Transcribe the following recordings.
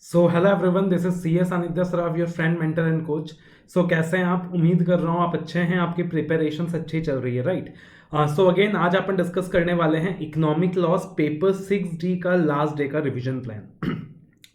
So hello everyone, this is C S Anitya Saraf, your friend mentor and coach. So कैसे हैं आप? उम्मीद कर रहा हूँ आप अच्छे हैं, आपकी प्रिपरेशन अच्छी चल रही है, राइट? सो अगेन आज अपन डिस्कस करने वाले हैं इकोनॉमिक लॉस पेपर 6D का लास्ट डे का रिवीजन प्लान।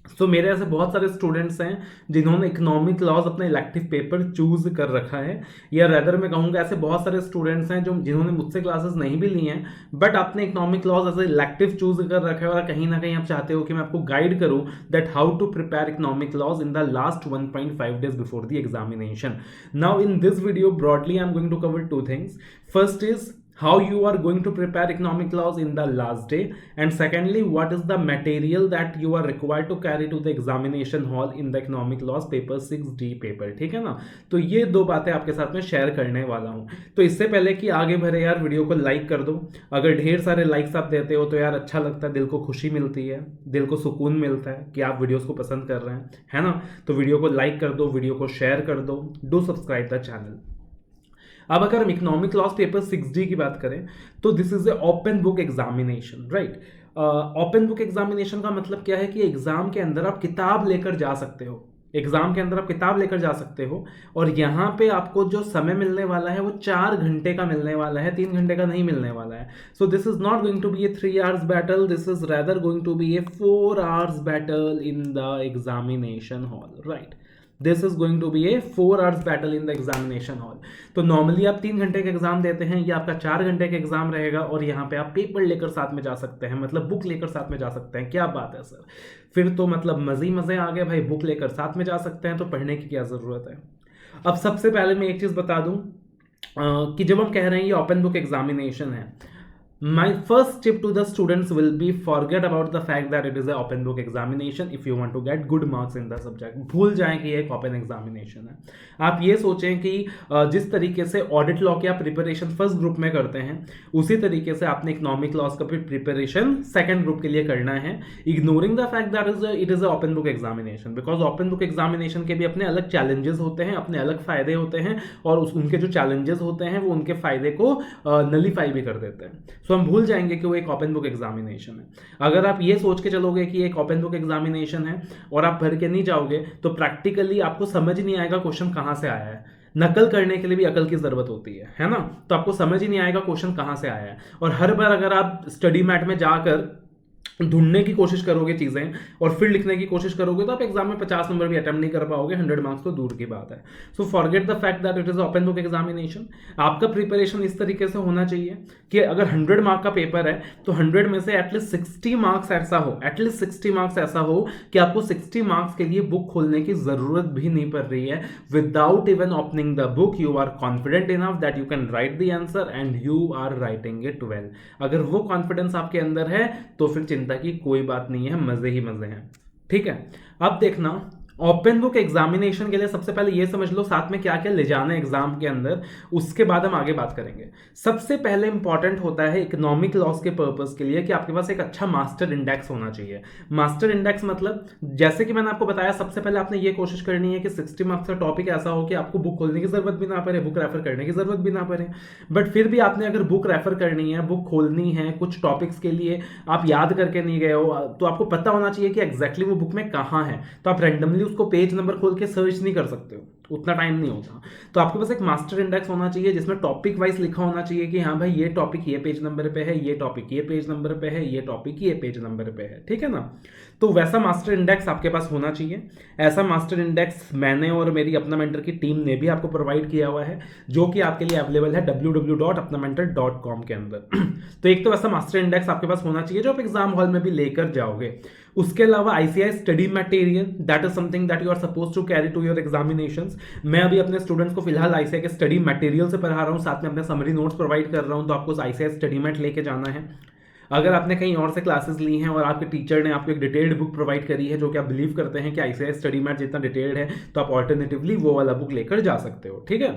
सो मेरे ऐसे बहुत सारे स्टूडेंट्स हैं जिन्होंने इकोनॉमिक लॉज अपना इलेक्टिव पेपर चूज कर रखा है, या रेदर मैं कहूँगा ऐसे बहुत सारे स्टूडेंट्स हैं जो जिन्होंने मुझसे क्लासेस नहीं भी ली हैं, बट आपने economic laws as elective choose कर रखा है और कहीं ना कहीं आप चाहते हो कि मैं आपको गाइड करूं that how to prepare economic laws in the last 1.5 days before the examination. Now in this video broadly I am going to cover two things. First is how you are going to prepare economic laws in the last day, and secondly what is the material that you are required to carry to the examination hall in the economic laws paper 6D paper। ठीक है ना? तो ये दो बातें आपके साथ में शेयर करने वाला हूं। तो इससे पहले कि आगे बढ़े यार, वीडियो को लाइक कर दो। अगर ढेर सारे लाइक्स आप देते हो तो यार अच्छा लगता है, दिल को खुशी मिलती है, दिल को सुकून मिलता है कि आप वीडियोस को पसंद कर रहे हैं, है ना? तो वीडियो को लाइक कर दो, वीडियो को शेयर कर दो, डू सब्सक्राइब द चैनल। अब अगर हम इकोनॉमिक लॉस पेपर 6D की बात करें तो this is a open book examination, right? Open book examination का मतलब क्या है कि एग्जाम के अंदर आप किताब लेकर जा सकते हो। एग्जाम के अंदर आप किताब लेकर जा सकते हो और यहाँ पे आपको जो समय मिलने वाला है वो 4 घंटे का मिलने वाला है, 3 घंटे का नहीं मिलने वाला है। So this is not going to be a 3 hours battle, this is rather going to be a 4 hours battle in the examination hall, right? This is going to be a 4 hours battle in the examination hall. तो normally आप 3 घंटे का exam देते हैं, ये आपका 4 घंटे का एग्जाम रहेगा और यहाँ पे आप पेपर लेकर साथ में जा सकते हैं, मतलब बुक लेकर साथ में जा सकते हैं। क्या बात है सर, फिर तो मतलब मजे ही मजे आ गए भाई। बुक लेकर साथ में जा सकते हैं तो पढ़ने की क्या जरूरत है। अब सबसे पहले मैं एक चीज बता दूं कि जब हम कह रहे हैं ये ओपन बुक एग्जामिनेशन है, my first tip to the students will be forget about the fact that it is a open book examination if you want to get good marks in the subject। भूल जाएं कि ये एक open examination है। आप ये सोचें कि जिस तरीके से ऑडिट लॉ की आप प्रिपरेशन फर्स्ट ग्रुप में करते हैं उसी तरीके से आपने इकोनॉमिक लॉस का प्रिपरेशन सेकंड ग्रुप के लिए करना है, ignoring the fact that it is a open book examination. Because open book examination के भी अपने अलग चैलेंजेस होते हैं, अपने अलग फायदे होते हैं, और उनके जो चैलेंजेस होते हैं वो उनके फायदे को नलीफाई भी कर देते हैं। सो हम भूल जाएंगे कि वो एक ओपन बुक एग्जामिनेशन है। अगर आप ये सोच के चलोगे कि एक ओपन बुक एग्जामिनेशन है और आप भर के नहीं जाओगे तो प्रैक्टिकली आपको समझ नहीं आएगा क्वेश्चन कहां से आया है। नकल करने के लिए भी अकल की जरूरत होती है ना? तो आपको समझ ही नहीं आएगा क्वेश्चन कहां से आया है। और हर बार अगर आप स्टडी मैट में जाकर ढूंढने की कोशिश करोगे चीजें और फिर लिखने की कोशिश करोगे तो आप एग्जाम में 50 नंबर भी अटेम्प्ट नहीं कर पाओगे, 100 मार्क्स तो दूर की बात है। So forget the fact that it is open book examination. आपका प्रिपरेशन इस तरीके से होना चाहिए कि अगर 100 मार्क का पेपर है तो 100 में से एटलीस्ट 60 मार्क्स ऐसा हो, एटलीस्ट 60 मार्क्स ऐसा हो कि आपको 60 मार्क्स के लिए बुक खोलने की जरूरत भी नहीं पड़ रही है। Without even opening the book you are confident enough that you can write the answer and you are writing it well. अगर वो कॉन्फिडेंस आपके अंदर है तो फिर चिंता की कोई बात नहीं है, मजे ही मजे हैं। ठीक है, अब देखना ओपन बुक एग्जामिनेशन के लिए सबसे पहले ये समझ लो साथ में क्या क्या ले जाना है एग्जाम के अंदर, उसके बाद हम आगे बात करेंगे। सबसे पहले इंपॉर्टेंट होता है इकोनॉमिक लॉस के पर्पस के लिए कि आपके पास एक अच्छा मास्टर इंडेक्स होना चाहिए। मास्टर इंडेक्स मतलब जैसे कि मैंने आपको बताया, सबसे पहले आपने ये कोशिश करनी है कि 60 मार्क्स का टॉपिक ऐसा हो कि आपको बुक खोलने की जरूरत भी ना पड़े, बुक रेफर करने की जरूरत भी ना पड़े। बट फिर भी आपने अगर बुक रेफर करनी है, बुक खोलनी है, कुछ टॉपिक्स के लिए आप याद करके नहीं गए हो, तो आपको पता होना चाहिए कि एग्जैक्टली वो बुक में कहाँ है। तो आप रैंडमली उसको पेज नंबर खोल के सर्च नहीं कर सकते हो, उतना टाइम नहीं होता। तो आपके पास एक मास्टर इंडेक्स होना चाहिए जिसमें टॉपिक वाइज लिखा होना चाहिए कि हाँ भाई ये टॉपिक ये पेज नंबर पे है, ये टॉपिक ये पेज नंबर पे है, ये टॉपिक ये पेज नंबर पे है। ठीक है ना? तो वैसा मास्टर इंडेक्स आपके पास होना चाहिए। ऐसा मास्टर इंडेक्स मैंने और मेरी अपना मेंटर की टीम ने भी आपको प्रोवाइड किया हुआ है, जो कि आपके लिए अवेलेबल है www.apnamentor.com के अंदर। तो एक तो वैसा मास्टर इंडेक्स आपके पास होना चाहिए जो आप एग्जाम हॉल में भी लेकर जाओगे। उसके अलावा ICAI study material, that is something that you are suppose to carry to your examinations. मैं अभी अपने स्टूडेंट्स को फिलहाल ICAI के स्टडी मटेरियल से पढ़ा रहा हूँ, साथ में अपने समरी नोट्स प्रोवाइड कर रहा हूँ। तो आपको ICAI स्टडी मैट लेके जाना है। अगर आपने कहीं और से क्लासेस ली हैं और आपके टीचर ने आपको एक डिटेल्ड बुक प्रोवाइड करी है जो कि आप बिलीव करते हैं कि ICAI स्टडी मैट जितना डिटेल्ड है, तो आप ऑल्टरनेटिवली वो वाला बुक लेकर जा सकते हो। ठीक है?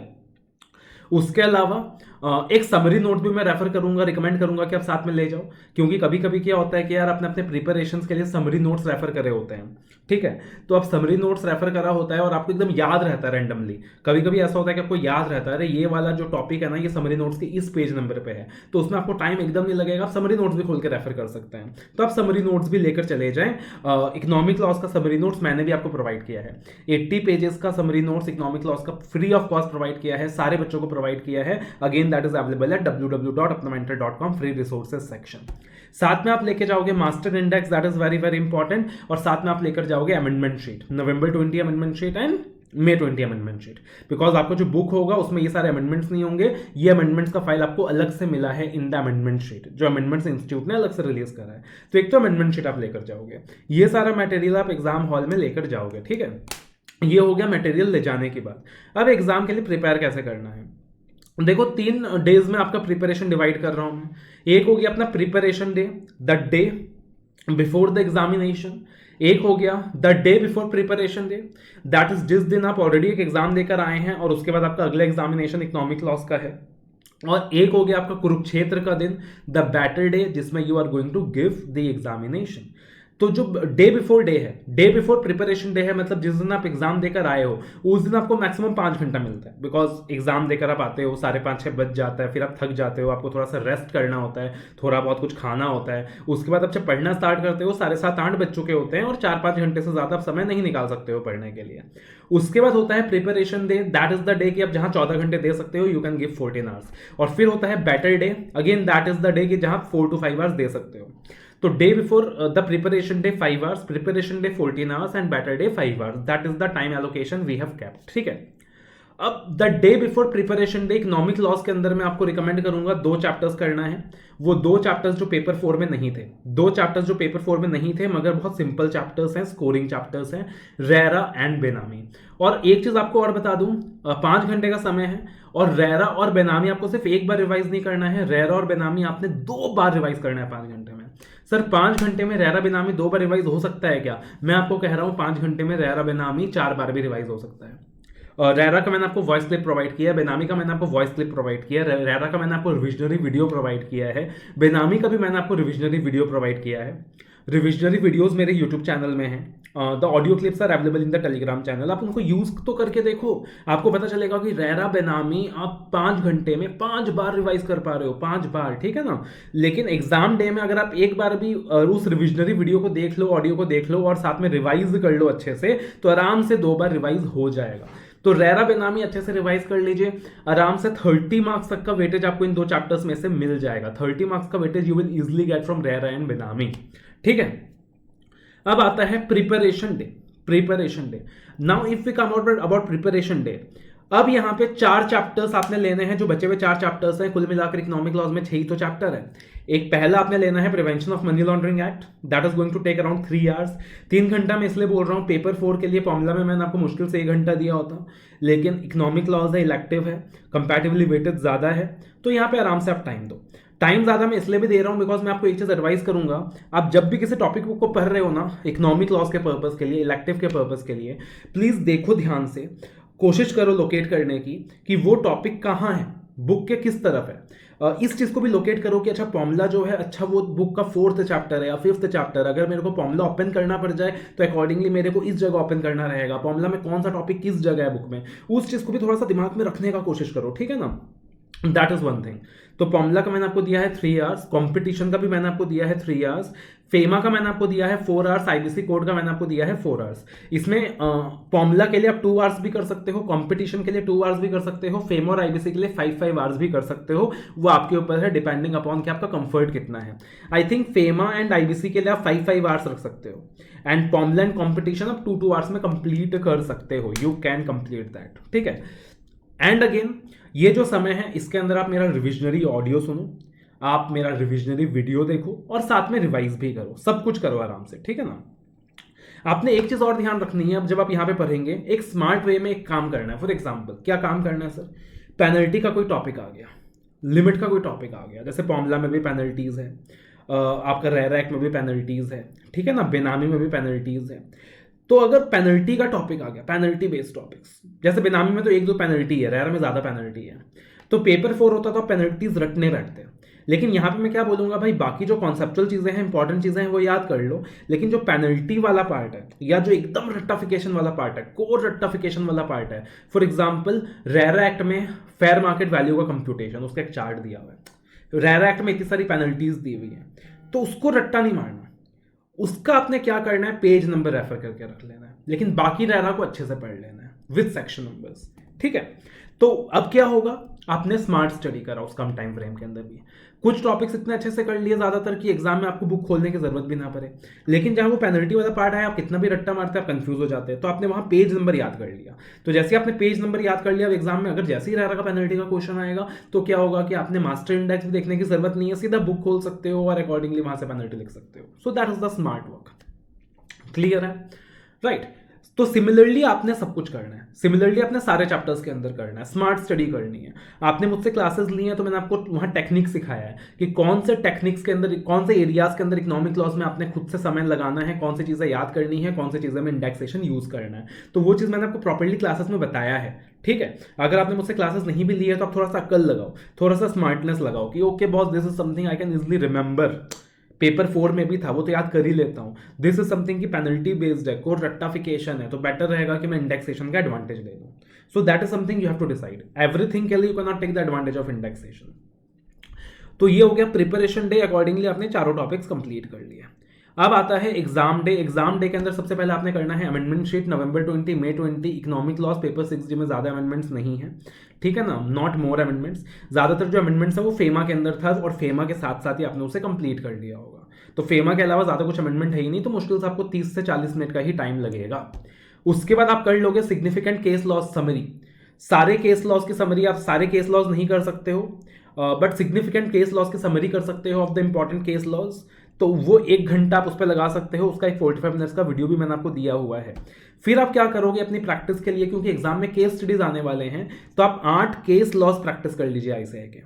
उसके अलावा एक समरी नोट भी मैं रेफर करूंगा, रिकमेंड करूंगा कि आप साथ में ले जाओ, क्योंकि कभी कभी क्या होता है कि यार आपने अपने प्रिपरेशन के लिए समरी नोट्स रेफर करे होते हैं, ठीक है। तो आप समरी नोट्स रेफर करा होता है और आपको एकदम याद रहता है रैंडमली। कभी कभी ऐसा होता है कि आपको याद रहता है, अरे ये वाला जो टॉपिक है ना ये समरी नोट्स के इस पेज नंबर पे है, तो उसमें आपको टाइम एकदम नहीं लगेगा, आप समरी नोट्स भी खोल के रेफर कर सकते हैं। तो आप समरी नोट्स भी लेकर चले जाएं। इकोनॉमिक लॉस का समरी नोट्स मैंने भी आपको प्रोवाइड किया है, 80 पेजेस का समरी नोट्स इकोनॉमिक लॉस का फ्री ऑफ कॉस्ट प्रोवाइड किया है, सारे बच्चों को प्रोवाइड किया है। Again that is available at www.apnamentor.com free resources section. साथ में आप लेके जाओगे master index, that is very very important, और साथ में आप लेकर जाओगे amendment sheet, November 20 amendment sheet and May 20 amendment sheet, because आपको जो बुक होगा उसमें ये सारे अमेंडमेंट्स नहीं होंगे, ये अमेंडमेंट्स का फाइल आपको अलग से मिला है इन द अमेंडमेंट शीट, जो अमेंडमेंट्स इंस्टीट्यूट ने अलग से रिलीज करा है। तो एक तो अमेंडमेंट शीट आप लेकर जाओगे, ये सारा मटेरियल आप एग्जाम हॉल में लेकर जाओगे, ठीक है। ये हो गया मटेरियल ले जाने की बात। अब एग्जाम के लिए प्रिपेयर कैसे करना है, देखो 3 डेज में आपका प्रिपरेशन डिवाइड कर रहा हूं मैं। एक हो गया अपना preparation day, the day before the examination. एक हो गया the day before preparation day, that is जिस दिन आप ऑलरेडी एक एग्जाम देकर आए हैं और उसके बाद आपका अगला एग्जामिनेशन इकोनॉमिक लॉस का है। और एक हो गया आपका कुरुक्षेत्र का दिन, द बैटल डे, जिसमें you are going to give the examination. तो जो डे बिफोर डे है, डे बिफोर प्रिपरेशन डे है, मतलब जिस दिन आप एग्जाम देकर आए हो उस दिन आपको मैक्सिमम 5 घंटा मिलता है, बिकॉज एग्जाम देकर आप आते हो 5:30-6 बज जाता है, फिर आप थक जाते हो, आपको थोड़ा सा रेस्ट करना होता है, थोड़ा बहुत कुछ खाना होता है, उसके बाद आप जब पढ़ना स्टार्ट करते हो 7:30-8 बज चुके होते हैं और 4-5 घंटे से ज्यादा आप समय नहीं निकाल सकते हो पढ़ने के लिए। उसके बाद होता है preparation day, that is the day कि आप जहां 14 घंटे दे सकते हो, यू कैन गिव 14 आवर्स। और फिर होता है battle day, again that is the day कि जहां 4 to 5 आवर्स दे सकते हो। तो day before the preparation day 5 hours, preparation day 14 hours and battle day 5 hours, that is the time allocation we have kept, ठीक है। अब the day before preparation day economic laws के अंदर मैं आपको रिकमेंड करूंगा 2 चैप्टर्स करना है। वो 2 चैप्टर्स जो पेपर 4 में नहीं थे, 2 चैप्टर्स जो पेपर 4 में नहीं थे मगर बहुत सिंपल चैप्टर्स हैं, स्कोरिंग चैप्टर्स हैं, रेरा एंड बेनामी। और एक चीज आपको और बता दूं, 5 घंटे का समय है और रेरा और बेनामी आपको सिर्फ एक बार रिवाइज नहीं करना है, रेरा और बेनामी आपने 2 बार रिवाइज करना है 5 घंटे में। सर 5 घंटे में रेरा बेनामी 2 बार रिवाइज हो सकता है क्या? मैं आपको कह रहा हूं 5 घंटे में रेरा बेनामी 4 बार भी रिवाइज हो सकता है। रेरा का मैंने आपको वॉइस क्लिप प्रोवाइड किया है, बेनामी का मैंने आपको वॉइस क्लिप प्रोवाइड किया है, रेरा का मैंने आपको रिविजनरी वीडियो प्रोवाइड किया है, बेनामी का भी मैंने आपको रिविजनरी वीडियो प्रोवाइड किया है। रिविजनरी वीडियोस मेरे यूट्यूब चैनल में हैं, the audio clips are available in the Telegram channel, आप उनको यूज तो करके देखो, आपको पता चलेगा कि रेरा बेनामी आप 5 घंटे में 5 बार रिवाइज कर पा रहे हो, 5 बार, ठीक है ना। लेकिन एग्जाम डे में अगर आप एक बार भी उस रिविजनरी वीडियो को देख लो, ऑडियो को देख लो और साथ में रिवाइज कर लो अच्छे से, तो आराम से 2 बार रिवाइज हो जाएगा। तो रेरा बेनामी अच्छे से रिवाइज कर लीजिए, आराम से 30 मार्क्स तक का वेटेज आपको इन 2 चैप्टर्स में से मिल जाएगा। 30 मार्क्स का weightage you will easily get from RERA and benami, ठीक है। अब आता है preparation day, preparation day. Now if we come out about preparation day, अब यहां पे 4 चैप्टर्स आपने लेने हैं, जो बचे हुए 4 चैप्टर्स हैं, कुल मिलाकर इकोनॉमिक लॉज में 6 ही तो चैप्टर है। एक पहला आपने लेना है prevention of money laundering act, that is going to take around 3 hours. 3 घंटा मैं इसलिए बोल रहा हूं, पेपर 4 के लिए फॉर्मूला में मैंने आपको मुश्किल से 1 घंटा दिया होता, लेकिन इकोनॉमिक लॉज है, इलेक्टिव है, कंपैरेटिवली वेटेज ज्यादा है, तो यहां पे आराम से आप टाइम दो। टाइम ज्यादा मैं इसलिए भी दे रहा हूं बिकॉज मैं आपको एक चीज एडवाइस करूंगा, आप जब भी किसी टॉपिक को पढ़ रहे हो ना, इकोनॉमिक लॉस के पर्पस के लिए, इलेक्टिव के पर्पस के लिए, प्लीज देखो ध्यान से, कोशिश करो लोकेट करने की कि वो टॉपिक कहाँ है, बुक के किस तरफ है। इस चीज को भी लोकेट करो कि अच्छा फॉर्मूला जो है, अच्छा वो बुक का 4th चैप्टर है या 5th चैप्टर, अगर मेरे को फॉर्मूला ओपन करना पड़ जाए तो अकॉर्डिंगली मेरे को इस जगह ओपन करना रहेगा, फॉर्मूला में कौन सा टॉपिक किस जगह है बुक में, उस चीज को भी थोड़ा सा दिमाग में रखने का कोशिश करो, ठीक है ना। That is one thing. तो फॉर्मूला का मैंने आपको दिया है 3 आवर्स, कंपटीशन का भी मैंने आपको दिया है 3 आवर्स, फेमा का मैंने आपको दिया है 4 आवर्स, आईबीसी कोड का मैंने आपको दिया है 4 आवर्स। इसमें फॉर्मूला के लिए आप 2 आवर्स भी कर सकते हो, कंपटीशन के लिए 2 आवर्स भी कर सकते हो, फेमा और आईबीसी के लिए 5 आवर्स भी कर सकते हो, वो आपके ऊपर है, डिपेंडिंग अपॉन कि आपका कंफर्ट कितना है। I think FEMA and IBC के लिए आप 5 आवर्स रख सकते हो, एंड फॉर्मूला एंड कंपटीशन आप 2 आवर्स में कंप्लीट कर सकते हो, यू कैन कंप्लीट दैट, ठीक है। एंड अगेन ये जो समय है इसके अंदर आप मेरा रिविजनरी ऑडियो सुनो, आप मेरा रिविजनरी वीडियो देखो और साथ में रिवाइज भी करो, सब कुछ करो आराम से, ठीक है ना। आपने एक चीज और ध्यान रखनी है, अब जब आप यहां पे पढ़ेंगे एक स्मार्ट वे में एक काम करना है। फॉर एग्जांपल क्या काम करना है सर, पेनल्टी का कोई टॉपिक आ गया, लिमिट का कोई टॉपिक आ गया, जैसे फॉर्मूला में भी पेनल्टीज है, आपका रेरा एक्ट में भी पेनल्टीज है, ठीक है ना, बेनामी में भी पेनल्टीज है। तो अगर पेनल्टी का टॉपिक आ गया, पेनल्टी बेस्ड टॉपिक्स, जैसे बेनामी में तो 1-2 पेनल्टी है, रेरा में ज्यादा पेनल्टी है, तो पेपर 4 होता तो पेनल्टीज रटने बैठते हैं। लेकिन यहाँ पे मैं क्या बोलूंगा भाई, बाकी जो कॉन्सेप्चुअल चीजें हैं, इंपॉर्टेंट चीजें हैं, वो याद कर लो, लेकिन जो पेनल्टी वाला पार्ट है या जो एकदम रट्टाफिकेशन वाला पार्ट है, कोर रट्टाफिकेशन वाला पार्ट है, फॉर एग्जाम्पल रेरा एक्ट में फेयर मार्केट वैल्यू का कंप्यूटेशन, उसका एक चार्ट दिया हुआ है, रेरा एक्ट में इतनी सारी पेनल्टीज दी हुई है, तो उसको रट्टा नहीं मारना, उसका आपने क्या करना है, पेज नंबर रेफर करके रख लेना है, लेकिन बाकी रेरा को अच्छे से पढ़ लेना है विद सेक्शन नंबर्स, ठीक है। तो अब क्या होगा, आपने स्मार्ट स्टडी करा उस कम टाइम फ्रेम के अंदर भी, कुछ टॉपिक्स इतने अच्छे से कर लिए ज्यादातर कि एग्जाम में आपको बुक खोलने की जरूरत भी ना पड़े, लेकिन जहां वो पेनल्टी वाला पार्ट है, आप कितना भी रट्टा मारते हैं आप कंफ्यूज हो जाते हैं, तो आपने वहां पेज नंबर याद कर लिया। तो जैसे आपने पेज नंबर याद कर लिया, अब एग्जाम में अगर जैसे ही रेरा का पेनल्टी का क्वेश्चन आएगा, तो क्या होगा कि आपने मास्टर इंडेक्स भी देखने की जरूरत नहीं है, सीधा बुक खोल सकते हो और अकॉर्डिंगली वहां से पेनल्टी लिख सकते हो। सो that is the smart work. Clear है, राइट। तो सिमिलरली आपने सब कुछ करना है, सिमिलरली आपने सारे चैप्टर्स के अंदर करना है, स्मार्ट स्टडी करनी है। आपने मुझसे क्लासेस ली हैं तो मैंने आपको वहां टेक्निक सिखाया है कि कौन से टेक्निक्स के अंदर, कौन से एरियाज के अंदर इकोनॉमिक लॉस में आपने खुद से समय लगाना है, कौन सी चीजें याद करनी है, कौन सी चीजें में इंडेक्सेशन यूज करना है, तो वो चीज मैंने आपको प्रॉपर्ली क्लासेस में बताया है, ठीक है। अगर आपने मुझसे क्लासेस नहीं भी ली है तो आप थोड़ा सा अक्ल लगाओ, थोड़ा सा स्मार्टनेस लगाओ कि okay boss, this is something I can easily remember, paper 4 में भी था वो तो याद कर ही लेता हूं, दिस इज समथिंग की पेनल्टी बेस्ड है, कोर रट्टाफिकेशन है, तो बेटर रहेगा कि मैं इंडेक्सेशन का एडवांटेज ले लूं। So that is something you have to decide, everything के लिए you can not take the advantage of indexation. तो ये हो गया प्रिपरेशन डे, अकॉर्डिंगली आपने चारों टॉपिक्स कंप्लीट कर लिए। अब आता है एग्जाम डे। एग्जाम डे के अंदर सबसे पहले आपने करना है अमेंडमेंट शीट, नवंबर 20, मई 20, इकोनॉमिक लॉस पेपर 6 में ज्यादा अमेंडमेंट्स नहीं है, ठीक है ना, नॉट मोर अमेंडमेंट्स। ज्यादातर जो अमेंडमेंट्स है वो फेमा के अंदर था और फेमा के साथ साथ ही आपने उसे कंप्लीट कर लिया होगा, तो फेमा के अलावा ज्यादा कुछ अमेंडमेंट है ही नहीं, तो मुश्किल से आपको 30 से 40 मिनट का ही टाइम लगेगा। उसके बाद आप कर लोगे सिग्निफिकेंट केस लॉस समरी। सारे केस लॉस की समरी आप सारे केस लॉस नहीं कर सकते हो, बट सिग्निफिकेंट केस लॉस की समरी कर सकते हो of the important case laws, तो वो 1 घंटा आप उस पर लगा सकते हो, उसका एक 45 मिनट्स का वीडियो भी मैंने आपको दिया हुआ है। फिर आप क्या करोगे अपनी प्रैक्टिस के लिए, क्योंकि एग्जाम में केस स्टडीज आने वाले हैं, तो आप 8 केस लॉस प्रैक्टिस कर लीजिए आईसीआई के।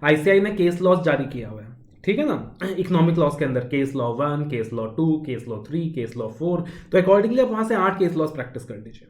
आईसीआई ने केस लॉस जारी किया हुआ है, ठीक है ना, इकोनॉमिक लॉस के अंदर case law 1, case law 2, case law 3, case law 4, तो अकॉर्डिंगली आप वहां से 8 केस लॉस प्रैक्टिस कर लीजिए।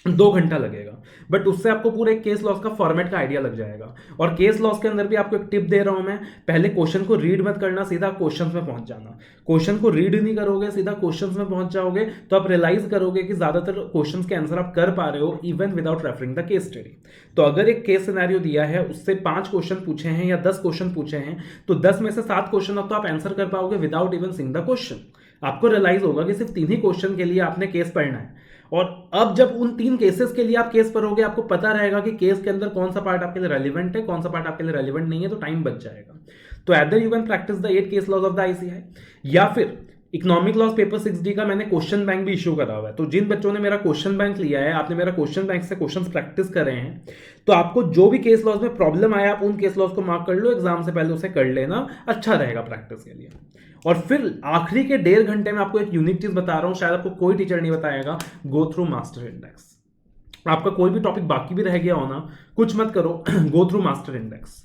2 घंटा लगेगा, बट उससे आपको पूरे केस लॉस का फॉर्मेट का आइडिया लग जाएगा। और केस लॉस के अंदर भी आपको एक टिप दे रहा हूं मैं, पहले क्वेश्चन को रीड मत करना, सीधा क्वेश्चंस में पहुंच जाना। क्वेश्चन को रीड नहीं करोगे, सीधा क्वेश्चंस में पहुंच जाओगे, तो आप रियलाइज करोगे कि ज्यादातर क्वेश्चंस के आंसर आप कर पा रहे हो even without referring the case study. तो अगर एक केस सिनेरियो दिया है, उससे 5 क्वेश्चन पूछे हैं या 10 क्वेश्चन पूछे हैं, तो 10 में से 7 क्वेश्चन अब तो आप आंसर कर पाओगे without even seeing the question. आपको रियलाइज होगा कि सिर्फ 3 ही क्वेश्चन के लिए आपने केस पढ़ना है, और अब जब उन 3 केसेस के लिए आप केस पढ़ोगे, आपको पता रहेगा कि केस के अंदर कौन सा पार्ट आपके लिए रेलिवेंट है, कौन सा पार्ट आपके लिए रेलिवेंट नहीं है, तो टाइम बच जाएगा। तो either you can practice the 8 case laws of the ICI, या फिर इकोनॉमिक लॉस पेपर 6D का मैंने क्वेश्चन बैंक भी इश्यू करा हुआ है। तो जिन बच्चों ने मेरा क्वेश्चन बैंक लिया है, आपने मेरा क्वेश्चन बैंक से क्वेश्चंस प्रैक्टिस करे हैं, तो आपको जो भी केस लॉस में प्रॉब्लम आया, आप उन केस लॉस को मार्क कर लो, एग्जाम से पहले उसे कर लेना, अच्छा रहेगा प्रैक्टिस के लिए। और फिर आखिरी के 1.5 घंटे में आपको एक यूनिक चीज बता रहा हूं, शायद आपको कोई टीचर नहीं बताएगा, गो थ्रू मास्टर इंडेक्स। आपका कोई भी टॉपिक बाकी भी रह गया हो ना, कुछ मत करो, go through master index.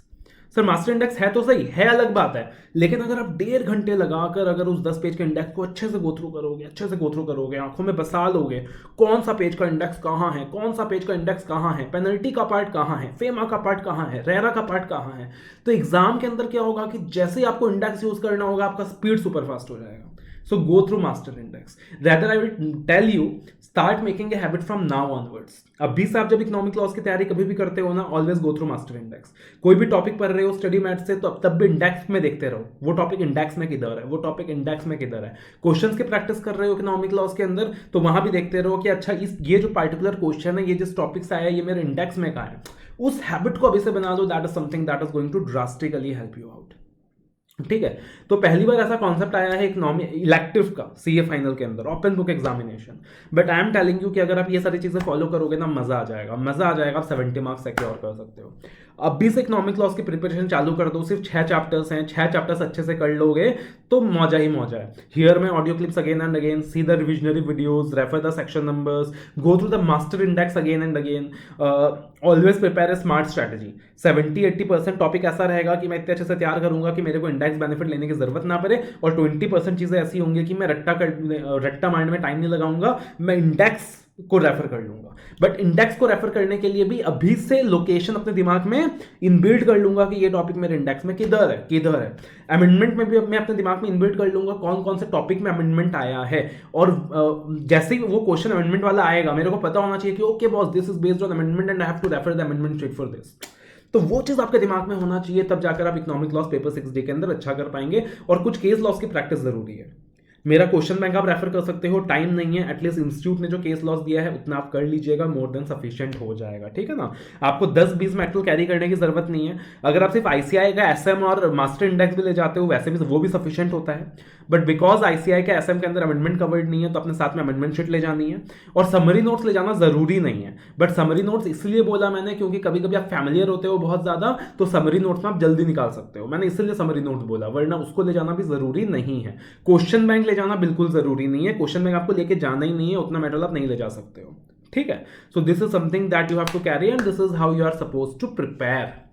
Sir master index है तो सही है, अलग बात है, लेकिन अगर आप 1.5 घंटे लगाकर अगर उस 10 पेज के इंडेक्स को अच्छे से गो थ्रू करोगे, अच्छे से गो थ्रू करोगे, आंखों में बसा लोगे, कौन सा पेज का इंडेक्स कहाँ है, कौन सा पेज का इंडेक्स कहाँ है, पेनल्टी का पार्ट कहाँ है, फेमा का पार्ट कहाँ है, रेरा का पार्ट कहाँ है, तो एग्जाम के अंदर क्या होगा कि जैसे ही आपको इंडेक्स यूज करना होगा, आपका स्पीड सुपर फास्ट हो जाएगा। So go through master index. Rather I will tell you, start making a habit from now onwards. अभी से आप जब इकोनॉमिक लॉस की तैयारी कभी भी करते हो ना, always go through master index. कोई भी टॉपिक पढ़ रहे हो स्टडी मैथ से, तो तब भी इंडेक्स में देखते रहो, वो टॉपिक इंडेक्स में किधर है, वो टॉपिक इंडेक्स में किधर है। क्वेश्चंस की प्रैक्टिस कर रहे हो इकोनॉमिक लॉस के अंदर, तो वहां भी देखते रहो कि अच्छा ये जो पार्टिकुलर क्वेश्चन है, ये जिस टॉपिक से आया, ये मेरे इंडेक्स में कहाँ है। उस हैबिट को अभी से बना दो, that is something that is going to drastically help you out, ठीक है। तो पहली बार ऐसा कॉन्सेप्ट आया है इलेक्टिव का सीए फाइनल के अंदर, open book examination. But I am telling you कि अगर आप ये सारी चीजें फॉलो करोगे ना, मजा आ जाएगा, मजा आ जाएगा। आप 70 मार्क्स सिक्योर कर सकते हो। अभी से इकोनॉमिक लॉस की प्रिपरेशन चालू कर दो, सिर्फ 6 चैप्टर्स हैं, 6 चैप्टर्स अच्छे से कर लोगे तो मौजा ही मौजा है। हियर में audio clips again and again, see the revisionary videos, refer the section numbers, go through the master index again and again, always prepare a smart strategy. 70-80% topic ऐसा रहेगा कि मैं इतने अच्छे से तैयार करूंगा कि मेरे को इंडेक्स बेनिफिट लेने की जरूरत ना पड़े, और 20% चीजें ऐसी होंगी कि मैं रट्टा मारने में टाइम नहीं लगाऊंगा, मैं इंडेक्स को रेफर कर लूंगा, बट इंडेक्स को रेफर करने के लिए भी अभी से लोकेशन अपने दिमाग में इनबिल्ड कर लूंगा कि ये टॉपिक मेरे इंडेक्स में किधर है। अमेंडमेंट में भी मैं अपने दिमाग में इनबिल्ड कर लूंगा कौन कौन से टॉपिक में अमेंडमेंट आया है, और जैसे ही वो क्वेश्चन अमेंडमेंट वाला आएगा मेरे को पता होना चाहिए कि okay boss this is based on amendment and I have to refer the amendment sheet for this. तो वो चीज आपके दिमाग में होना चाहिए, तब जाकर आप इकोनॉमिक लॉस पेपर 6D के अंदर अच्छा कर पाएंगे। और कुछ केस लॉस की प्रैक्टिस जरूरी है। मेरा क्वेश्चन बैंक आप रेफर कर सकते हो, टाइम नहीं है, एटलीस्ट इंस्टीट्यूट ने जो केस लॉस दिया है उतना आप कर लीजिएगा, मोर देन सफिशिएंट हो जाएगा, ठीक है ना। आपको 10-20 मैटल कैरी करने की जरूरत नहीं है। अगर आप सिर्फ आईसीआई का एसएम और मास्टर इंडेक्स भी ले जाते हो वैसे भी वो भी सफिशिएंट होता है, बट बिकॉज आईसीआई का एसएम के अंदर अमेंडमेंट कवर्ड नहीं है तो अपने साथ में अमेंडमेंट शीट ले जानी है। और समरी नोट्स ले जाना जरूरी नहीं है, बट समरी नोट्स इसलिए बोला मैंने क्योंकि कभी कभी आप फैमिलियर होते हो बहुत ज्यादा, तो समरी नोट्स में आप जल्दी निकाल सकते हो, मैंने इसलिए समरी नोट्स बोला, वरना उसको ले जाना भी जरूरी नहीं है। क्वेश्चन बैंक ले जाना बिल्कुल जरूरी नहीं है, क्वेश्चन बैंक आपको लेके जाना ही नहीं है, उतना मेटल आप नहीं ले जा सकते हो, ठीक है। So this is something that you have to carry and this is how you are suppose to prepare.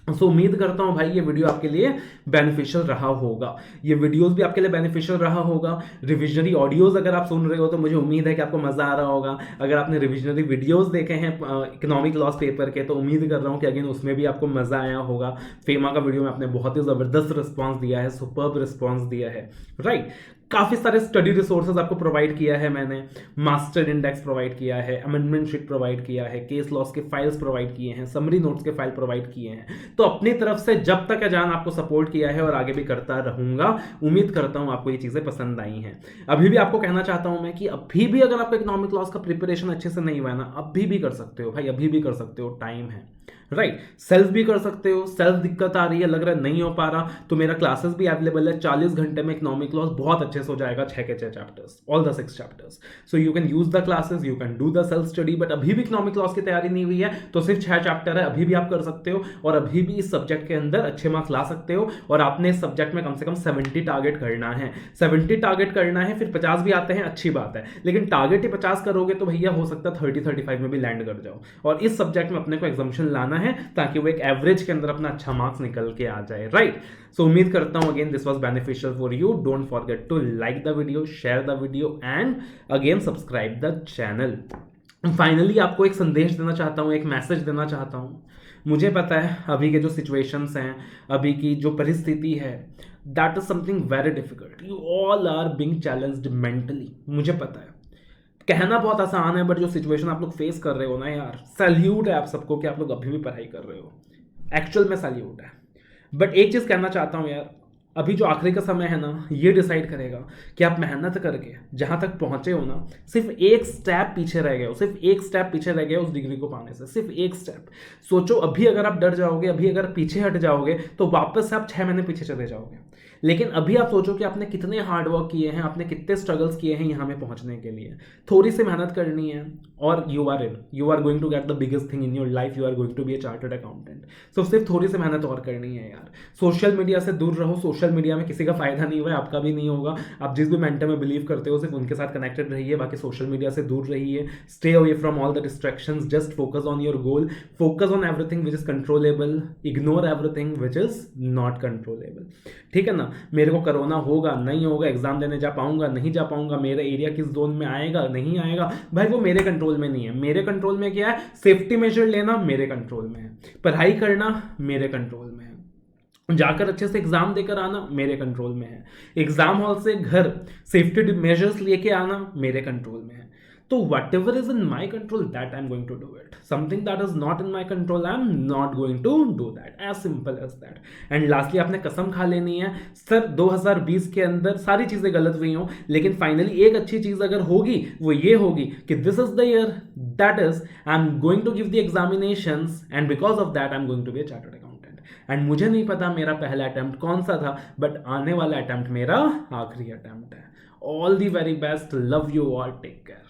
So उम्मीद करता हूं भाई ये वीडियो आपके लिए बेनिफिशियल रहा होगा, ये वीडियोस भी आपके लिए बेनिफिशियल रहा होगा। रिविजनरी ऑडियोज अगर आप सुन रहे हो तो मुझे उम्मीद है कि आपको मजा आ रहा होगा। अगर आपने रिविजनरी वीडियोस देखे हैं इकोनॉमिक लॉस पेपर के तो उम्मीद कर रहा हूं कि अगेन उसमें भी आपको मजा आया होगा। फेमा का वीडियो में आपने बहुत ही जबरदस्त रिस्पॉन्स दिया है, सुपर्ब रिस्पॉन्स दिया है, राइट। काफी सारे स्टडी रिसोर्सेज आपको प्रोवाइड किया है मैंने, मास्टर इंडेक्स प्रोवाइड किया है, अमेंडमेंट शीट प्रोवाइड किया है, केस लॉस के फाइल्स प्रोवाइड किए हैं, समरी नोट्स के फाइल प्रोवाइड किए हैं। तो अपनी तरफ से जब तक अजान आपको सपोर्ट किया है और आगे भी करता रहूंगा। उम्मीद करता हूं आपको ये चीजें पसंद आई हैं। अभी भी आपको कहना चाहता हूं मैं कि अभी भी अगर आपका इकोनॉमिक लॉस का प्रिपरेशन अच्छे से नहीं हुआ है ना, अभी भी कर सकते हो भाई, अभी भी कर सकते हो, टाइम है, राइट। सेल्फ भी कर सकते हो, सेल्फ दिक्कत आ रही है, लग रहा है नहीं हो पा रहा, तो मेरा क्लासेस भी अवेलेबल है। 40 घंटे में इकोनॉमिक लॉस बहुत अच्छे से हो जाएगा, 6 के 6 chapters, all the 6 chapters. So you can use the classes, you can do the self study. But अभी भी इकोनॉमिक लॉस की तैयारी नहीं हुई है तो सिर्फ 6 चैप्टर है, अभी भी आप कर सकते हो और अभी भी इस सब्जेक्ट के अंदर अच्छे मार्क्स ला सकते हो। और आपने इस सब्जेक्ट में कम से कम 70 टारगेट करना है, 70 टारगेट करना है, फिर 50 भी आते हैं, अच्छी बात है, लेकिन टारगेट ही 50 करोगे तो भैया हो सकता है 30-35 में भी लैंड कर जाओ। और इस सब्जेक्ट में अपने को एग्जाम्पशन लाना है ताकि वो एवरेज के अंदर अपना अच्छा मार्क्स निकल के आ जाए, राइट। सो उम्मीद करता हूं again this was beneficial for you. Don't forget to like the video, share the video and again subscribe the channel. Finally आपको एक संदेश देना चाहता हूं, एक मैसेज देना चाहता हूं। मुझे पता है अभी के जो सिचुएशंस हैं, अभी की जो परिस्थिति है, that is something very difficult, you all are being challenged mentally, मुझे पता है। कहना बहुत आसान है बट जो सिचुएशन आप लोग फेस कर रहे हो ना यार, सैल्यूट है आप सबको कि आप लोग अभी भी पढ़ाई कर रहे हो, एक्चुअल में सैल्यूट है। बट एक चीज कहना चाहता हूं यार, अभी जो आखिरी का समय है ना, ये डिसाइड करेगा कि आप मेहनत करके जहां तक पहुंचे हो ना, सिर्फ एक स्टेप पीछे रह गए हो, सिर्फ एक स्टेप पीछे रह गए हो उस डिग्री को पाने से, सिर्फ एक स्टेप। सोचो अभी अगर आप डर जाओगे, अभी अगर पीछे हट जाओगे तो वापस से आप 6 महीने पीछे चले जाओगे। लेकिन अभी आप सोचो कि आपने कितने हार्डवर्क किए हैं, आपने कितने स्ट्रगल्स किए हैं यहाँ में पहुंचने के लिए। थोड़ी सी मेहनत करनी है और you are going to get the biggest thing in your life, you are going to be a chartered accountant. So सिर्फ थोड़ी सी मेहनत और करनी है यार। सोशल मीडिया से दूर रहो, सोशल मीडिया में किसी का फायदा नहीं हुआ है, आपका भी नहीं होगा। आप जिस भी मेंटर में बिलीव करते हो सिर्फ उनके साथ कनेक्टेड रहिए, बाकी सोशल मीडिया से दूर रहिए। Stay away from all the distractions, just focus on your goal, focus on everything which is controllable, ignore everything which is not controllable, ठीक है ना। मेरे को कोरोना होगा नहीं होगा, एग्जाम देने जा पाऊंगा नहीं जा पाऊंगा, मेरा एरिया किस जोन में आएगा नहीं आएगा, भाई वो मेरे कंट्रोल में नहीं है। मेरे कंट्रोल में क्या है, सेफ्टी मेजर लेना मेरे कंट्रोल में है, पढ़ाई करना मेरे कंट्रोल में है, जाकर अच्छे से एग्जाम देकर आना मेरे कंट्रोल में है, एग्जाम हॉल से घर सेफ्टी मेजर्स लेके आना मेरे कंट्रोल में है। तो what ever is in my control that I am going to do it, something that is not in my control I am not going to do that, as simple as that. And lastly आपने कसम खा लेनी है sir 2020 के अंदर सारी चीजें गलत हुई हों, लेकिन फाइनली एक अच्छी चीज अगर होगी वो ये होगी कि this is the year that is I am going to give the examinations and because of that I am going to be a chartered accountant. And मुझे नहीं पता मेरा पहला अटेम्प्ट कौन सा था, बट आने वाला अटेम्प्ट मेरा आखिरी अटेम्प्ट है। All the very best, love you all, take care.